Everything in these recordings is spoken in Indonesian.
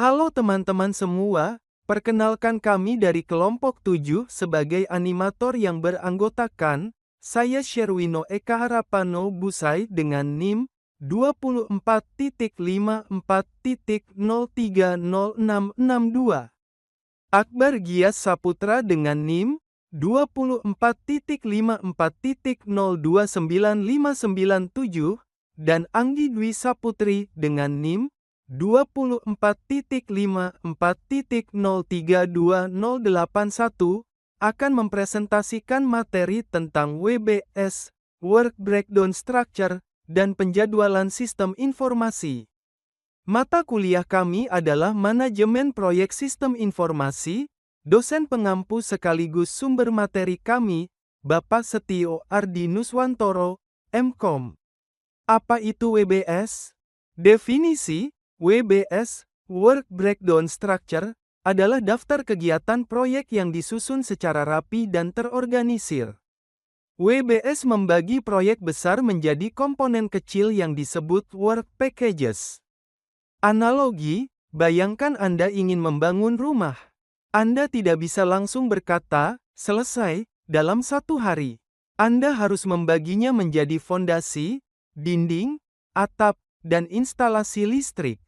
Halo teman-teman semua, perkenalkan kami dari kelompok 7 sebagai animator yang beranggotakan, saya Sherwino Eka Harapano Busai dengan NIM 24.54.030662. Akbar Gias Saputra dengan NIM 24.54.029597 dan Anggi Dwi Saputri dengan NIM 24.54.032081 akan mempresentasikan materi tentang WBS, Work Breakdown Structure, dan penjadwalan sistem informasi. Mata kuliah kami adalah Manajemen Proyek Sistem Informasi. Dosen pengampu sekaligus sumber materi kami, Bapak Setio Ardi Nuswantoro, MKom. Apa itu WBS? Definisi, WBS, Work Breakdown Structure, adalah daftar kegiatan proyek yang disusun secara rapi dan terorganisir. WBS membagi proyek besar menjadi komponen kecil yang disebut work packages. Analogi, bayangkan Anda ingin membangun rumah. Anda tidak bisa langsung berkata, selesai, dalam satu hari. Anda harus membaginya menjadi fondasi, dinding, atap, dan instalasi listrik.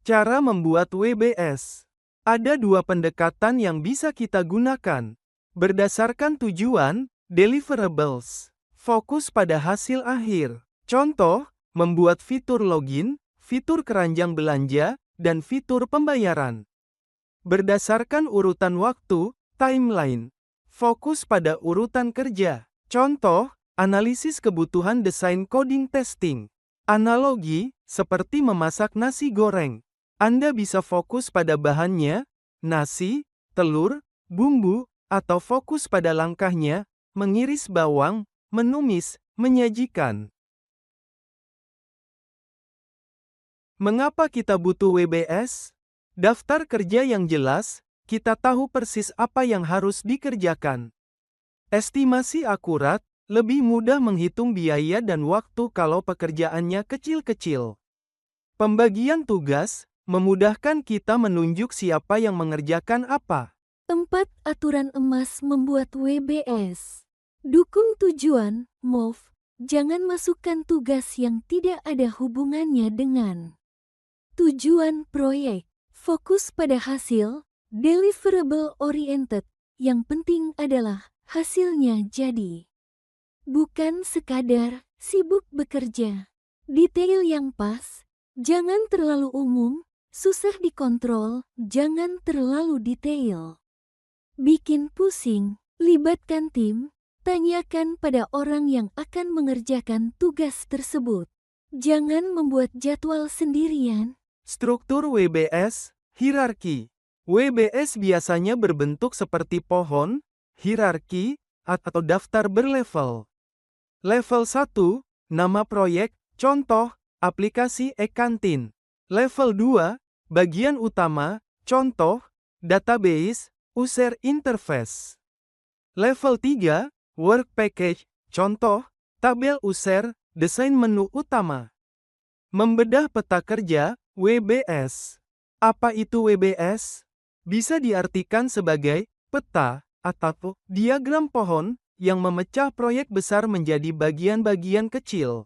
Cara membuat WBS. Ada dua pendekatan yang bisa kita gunakan. Berdasarkan tujuan, deliverables. Fokus pada hasil akhir. Contoh, membuat fitur login, fitur keranjang belanja, dan fitur pembayaran. Berdasarkan urutan waktu, timeline. Fokus pada urutan kerja. Contoh, analisis kebutuhan desain coding testing. Analogi, seperti memasak nasi goreng. Anda bisa fokus pada bahannya, nasi, telur, bumbu, atau fokus pada langkahnya, mengiris bawang, menumis, menyajikan. Mengapa kita butuh WBS? Daftar kerja yang jelas, kita tahu persis apa yang harus dikerjakan. Estimasi akurat, lebih mudah menghitung biaya dan waktu kalau pekerjaannya kecil-kecil. Pembagian tugas, memudahkan kita menunjuk siapa yang mengerjakan apa. 4. Aturan emas membuat WBS. Dukung tujuan, MOV. Jangan masukkan tugas yang tidak ada hubungannya dengan tujuan proyek. Fokus pada hasil, deliverable oriented. Yang penting adalah hasilnya jadi. Bukan sekadar sibuk bekerja. Detail yang pas, jangan terlalu umum, susah dikontrol, jangan terlalu detail. Bikin pusing, libatkan tim, tanyakan pada orang yang akan mengerjakan tugas tersebut. Jangan membuat jadwal sendirian. Struktur WBS, hierarki. WBS biasanya berbentuk seperti pohon, hierarki, atau daftar berlevel. Level 1, nama proyek, contoh, aplikasi e-kantin. Level 2, bagian utama, contoh, database, user interface. Level 3, work package, contoh, tabel user, desain menu utama. Membedah peta kerja, WBS. Apa itu WBS? Bisa diartikan sebagai peta atau diagram pohon yang memecah proyek besar menjadi bagian-bagian kecil.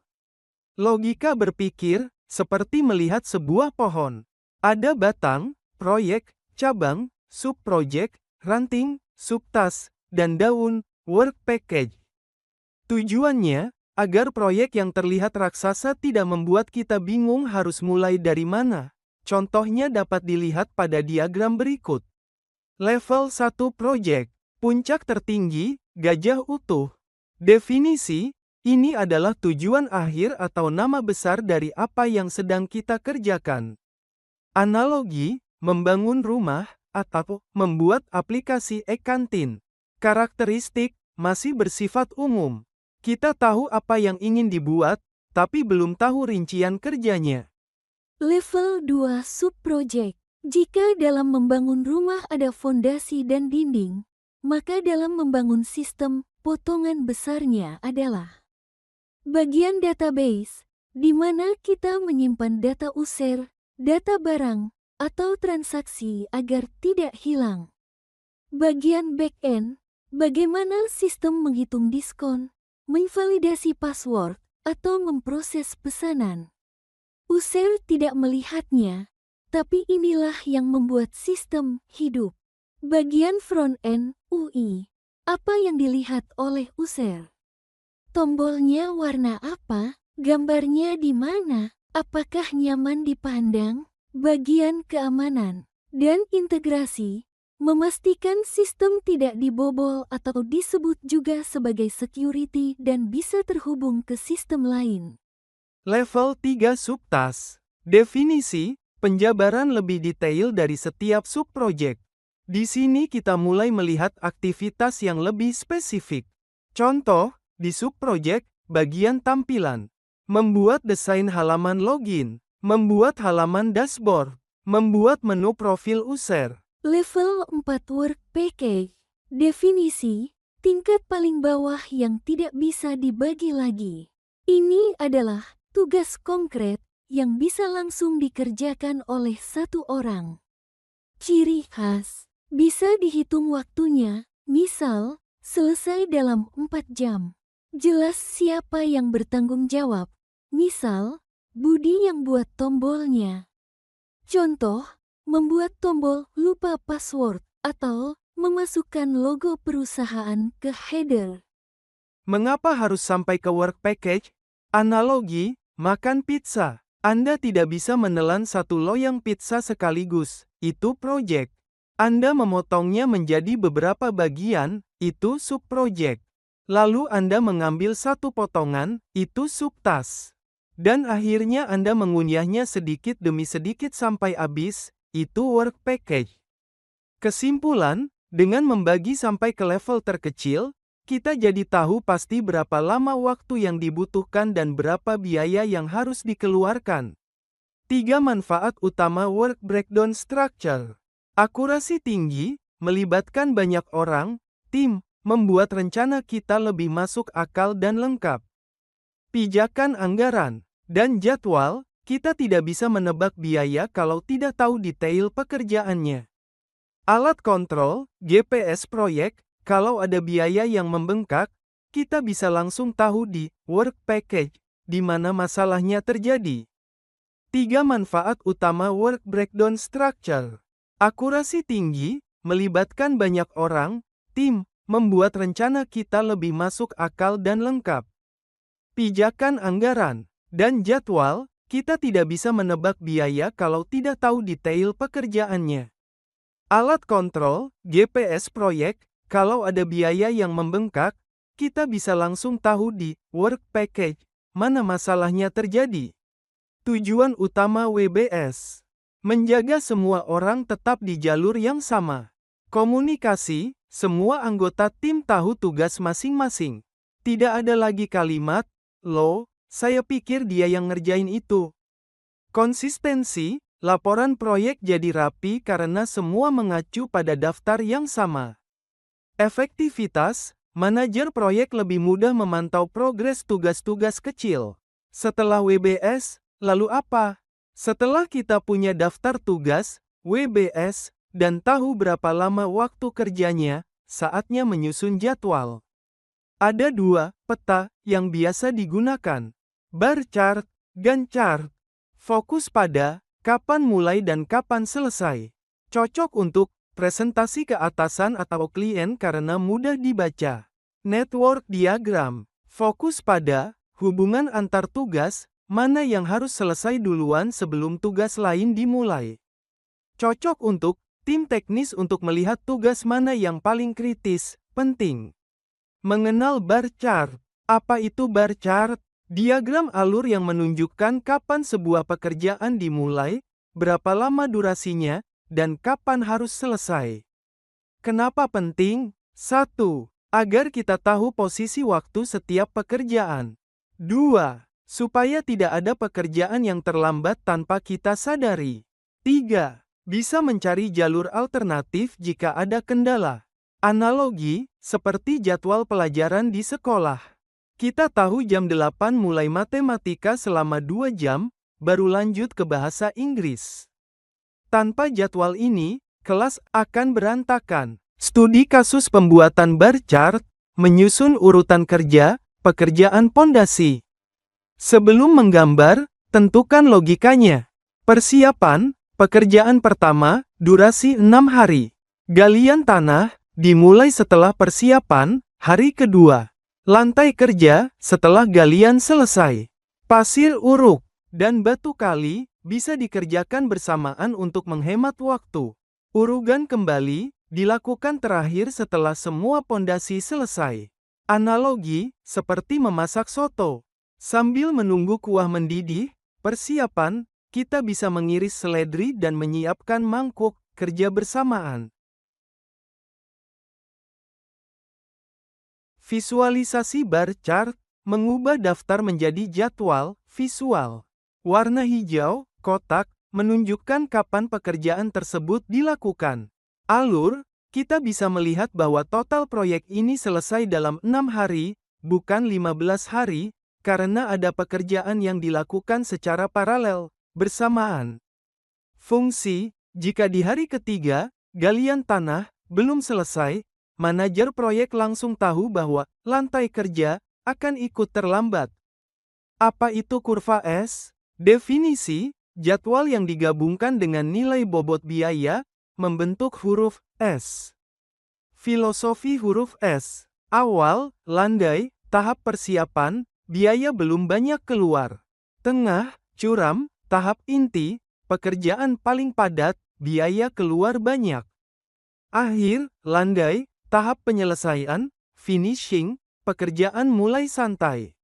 Logika berpikir seperti melihat sebuah pohon. Ada batang, proyek, cabang, subprojek, ranting, subtas, dan daun, work package. Tujuannya, agar proyek yang terlihat raksasa tidak membuat kita bingung harus mulai dari mana. Contohnya dapat dilihat pada diagram berikut. Level 1 Project. Puncak tertinggi, gajah utuh. Definisi, ini adalah tujuan akhir atau nama besar dari apa yang sedang kita kerjakan. Analogi, membangun rumah, atau membuat aplikasi e-kantin. Karakteristik, masih bersifat umum. Kita tahu apa yang ingin dibuat, tapi belum tahu rincian kerjanya. Level 2 Subproject. Jika dalam membangun rumah ada fondasi dan dinding, maka dalam membangun sistem, potongan besarnya adalah bagian database, di mana kita menyimpan data user, data barang, atau transaksi agar tidak hilang. Bagian back-end, bagaimana sistem menghitung diskon, memvalidasi password, atau memproses pesanan. User tidak melihatnya, tapi inilah yang membuat sistem hidup. Bagian front-end, UI, apa yang dilihat oleh user? Tombolnya warna apa? Gambarnya di mana? Apakah nyaman dipandang? Bagian keamanan dan integrasi, memastikan sistem tidak dibobol atau disebut juga sebagai security dan bisa terhubung ke sistem lain. Level 3 subtask. Definisi, penjabaran lebih detail dari setiap subproject. Di sini kita mulai melihat aktivitas yang lebih spesifik. Contoh, di subproject, bagian tampilan. Membuat desain halaman login. Membuat halaman dashboard. Membuat menu profil user. Level 4 Work Package. Definisi, tingkat paling bawah yang tidak bisa dibagi lagi. Ini adalah tugas konkret yang bisa langsung dikerjakan oleh satu orang. Ciri khas, bisa dihitung waktunya, misal, selesai dalam 4 jam. Jelas siapa yang bertanggung jawab, misal, Budi yang buat tombolnya. Contoh, membuat tombol lupa password atau memasukkan logo perusahaan ke header. Mengapa harus sampai ke work package? Analogi, makan pizza. Anda tidak bisa menelan satu loyang pizza sekaligus, itu project. Anda memotongnya menjadi beberapa bagian, itu subproject. Lalu Anda mengambil satu potongan, itu subtask. Dan akhirnya Anda mengunyahnya sedikit demi sedikit sampai habis, itu work package. Kesimpulan, dengan membagi sampai ke level terkecil, kita jadi tahu pasti berapa lama waktu yang dibutuhkan dan berapa biaya yang harus dikeluarkan. 3 manfaat utama work breakdown structure. Akurasi tinggi, melibatkan banyak orang, tim, membuat rencana kita lebih masuk akal dan lengkap. Pijakan anggaran dan jadwal, kita tidak bisa menebak biaya kalau tidak tahu detail pekerjaannya. Alat kontrol, GPS proyek, kalau ada biaya yang membengkak, kita bisa langsung tahu di work package, di mana masalahnya terjadi. 3 manfaat utama work breakdown structure. Akurasi tinggi, melibatkan banyak orang, tim, membuat rencana kita lebih masuk akal dan lengkap. Pijakan anggaran dan jadwal, kita tidak bisa menebak biaya kalau tidak tahu detail pekerjaannya. Alat kontrol, GPS proyek, kalau ada biaya yang membengkak, kita bisa langsung tahu di work package, mana masalahnya terjadi. Tujuan utama WBS. Menjaga semua orang tetap di jalur yang sama. Komunikasi, semua anggota tim tahu tugas masing-masing. Tidak ada lagi kalimat, "Loh, saya pikir dia yang ngerjain itu." Konsistensi, laporan proyek jadi rapi karena semua mengacu pada daftar yang sama. Efektivitas, manajer proyek lebih mudah memantau progres tugas-tugas kecil. Setelah WBS, lalu apa? Setelah kita punya daftar tugas, WBS, dan tahu berapa lama waktu kerjanya, saatnya menyusun jadwal. Ada 2 peta yang biasa digunakan. Bar chart, Gantt chart. Fokus pada kapan mulai dan kapan selesai. Cocok untuk presentasi ke atasan atau klien karena mudah dibaca. Network diagram. Fokus pada hubungan antar tugas, mana yang harus selesai duluan sebelum tugas lain dimulai. Cocok untuk tim teknis untuk melihat tugas mana yang paling kritis, penting. Mengenal bar chart. Apa itu bar chart? Diagram alur yang menunjukkan kapan sebuah pekerjaan dimulai, berapa lama durasinya, dan kapan harus selesai. Kenapa penting? 1. Agar kita tahu posisi waktu setiap pekerjaan. 2. Supaya tidak ada pekerjaan yang terlambat tanpa kita sadari. 3. Bisa mencari jalur alternatif jika ada kendala. Analogi, seperti jadwal pelajaran di sekolah. Kita tahu jam 8 mulai matematika selama 2 jam, baru lanjut ke bahasa Inggris. Tanpa jadwal ini, kelas akan berantakan. Studi kasus pembuatan bar chart, menyusun urutan kerja, pekerjaan pondasi. Sebelum menggambar, tentukan logikanya. Persiapan, pekerjaan pertama, durasi 6 hari. Galian tanah, dimulai setelah persiapan, hari kedua. Lantai kerja, setelah galian selesai. Pasir uruk dan batu kali, bisa dikerjakan bersamaan untuk menghemat waktu. Urugan kembali, dilakukan terakhir setelah semua pondasi selesai. Analogi, seperti memasak soto. Sambil menunggu kuah mendidih, persiapan, kita bisa mengiris seledri dan menyiapkan mangkuk, kerja bersamaan. Visualisasi bar chart, mengubah daftar menjadi jadwal, visual. Warna hijau, kotak, menunjukkan kapan pekerjaan tersebut dilakukan. Alur, kita bisa melihat bahwa total proyek ini selesai dalam 6 hari, bukan 15 hari, karena ada pekerjaan yang dilakukan secara paralel, bersamaan. Fungsi, jika di hari ketiga, galian tanah, belum selesai, manajer proyek langsung tahu bahwa lantai kerja akan ikut terlambat. Apa itu kurva S? Definisi, jadwal yang digabungkan dengan nilai bobot biaya, membentuk huruf S. Filosofi huruf S. Awal, landai, tahap persiapan, biaya belum banyak keluar. Tengah, curam, tahap inti, pekerjaan paling padat, biaya keluar banyak. Akhir, landai, tahap penyelesaian, finishing, pekerjaan mulai santai.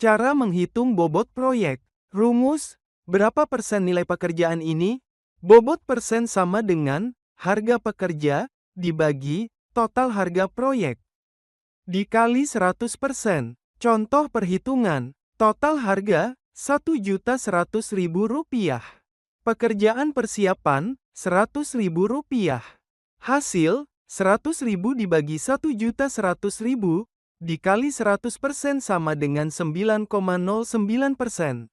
Cara menghitung bobot proyek. Rumus, berapa persen nilai pekerjaan ini? Bobot persen sama dengan harga pekerja dibagi total harga proyek. Dikali 100%. Contoh perhitungan, total harga Rp1.100.000. Pekerjaan persiapan Rp100.000. Hasil, 100.000 dibagi 1.100.000, dikali 100% sama dengan 9,09%.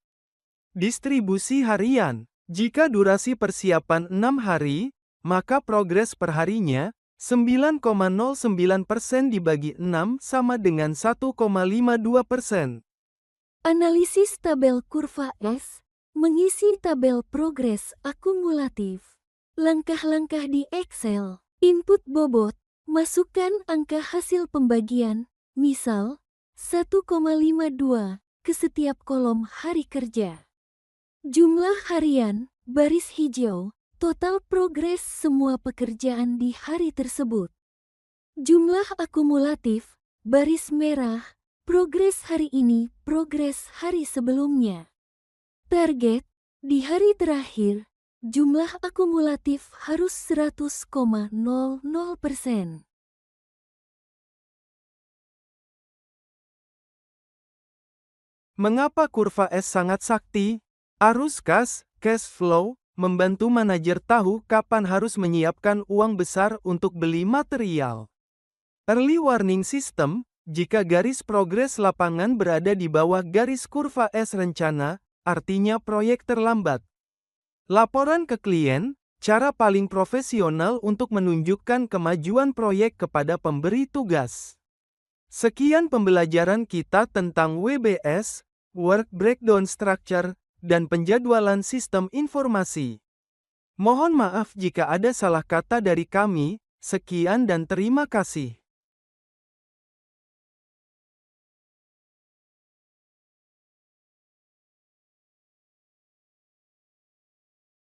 Distribusi harian. Jika durasi persiapan 6 hari, maka progres perharinya, 9,09% dibagi 6 sama dengan 1,52%. Analisis tabel kurva S, mengisi tabel progres akumulatif. Langkah-langkah di Excel, input bobot, masukkan angka hasil pembagian, misal 1,52 ke setiap kolom hari kerja. Jumlah harian, baris hijau, total progres semua pekerjaan di hari tersebut. Jumlah akumulatif, baris merah, progres hari ini, progres hari sebelumnya. Target, di hari terakhir, jumlah akumulatif harus 100,00%. Mengapa kurva S sangat sakti? Arus kas, cash flow, membantu manajer tahu kapan harus menyiapkan uang besar untuk beli material. Early warning system, jika garis progres lapangan berada di bawah garis kurva S rencana, artinya proyek terlambat. Laporan ke klien, cara paling profesional untuk menunjukkan kemajuan proyek kepada pemberi tugas. Sekian pembelajaran kita tentang WBS, Work Breakdown Structure, dan penjadwalan sistem informasi. Mohon maaf jika ada salah kata dari kami, sekian dan terima kasih.